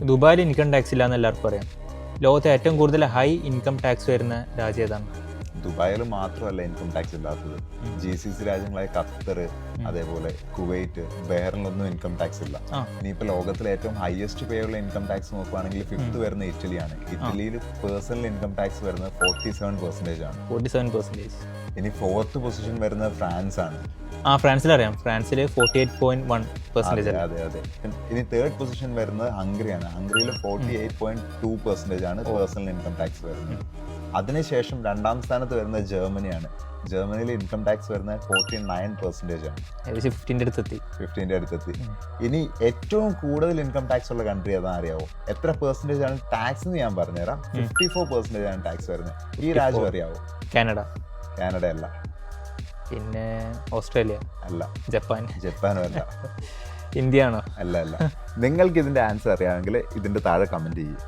ദുബായിൽ income tax ഇല്ല എന്ന് എല്ലാവർക്കും അറിയാം. ലോകത്തെ ഏറ്റവും കൂടുതൽ ഹൈ ഇൻകം ടാക്സ് വരുന്ന രാജ്യം ഏതാണ്? ദുബായിൽ മാത്രമല്ല ഇൻകം ടാക്സ് ഇല്ലാത്തത്. GCC രാജ്യങ്ങളായ ഖത്തർ, അതേപോലെ കുവൈറ്റ്, ബഹ്റിനിലൊന്നും ഇൻകം ടാക്സ് ഇല്ല. ഇനിയിപ്പോൾ ലോകത്തിലെ ഏറ്റവും ഹയസ്റ്റ് പേ ഉള്ള ഇൻകം ടാക്സ് നോക്കുകയാണെങ്കിൽ 5th വരുന്ന ഇറ്റലിയാണ്. ഇറ്റലിയിൽ പേഴ്സണൽ ഇൻകം ടാക്സ് വരുന്നത് 47% ആണ്. 47%. ഇനി 4th പൊസിഷൻ വരുന്നത് ഫ്രാൻസ് ആണ്. ഫ്രാൻസിൽ അറിയാം. ഫ്രാൻസിൽ 48.1%. അതെ. ഇനി 3rd പൊസിഷൻ വരുന്നത് ഹംഗറിയാണ്. ഹംഗറിയിൽ 48.2% ആണ് പേഴ്സണൽ ഇൻകം ടാക്സ് വരുന്നത്. അതിനുശേഷം 2ാം സ്ഥാനത്ത് വരുന്നത് ജർമ്മനിയാണ്. ജർമ്മനിയിൽ ഇൻകം ടാക്സ് വരുന്നത് 49% ആണ്. 15ന്റെ അടുത്തെത്തി. ഇനി ഏറ്റവും കൂടുതൽ ഇൻകം ടാക്സ് ഉള്ള കൺട്രി ഏതാ അറിയാവോ? എത്ര പെർസെന്റേജ് ആണ് ടാക്സ് എന്ന് ഞാൻ പറഞ്ഞുതരാം. 54% ആണ് ടാക്സ് വരുന്നത്. ഈ രാജ്യം അറിയാവോ? കാനഡ അല്ല. പിന്നെ ഓസ്ട്രേലിയ അല്ല. ജപ്പാനും അല്ല. ഇന്ത്യ ആണോ? അല്ല. നിങ്ങൾക്ക് ഇതിന്റെ ആൻസർ അറിയാമെങ്കിൽ ഇതിന്റെ താഴെ കമന്റ് ചെയ്യും.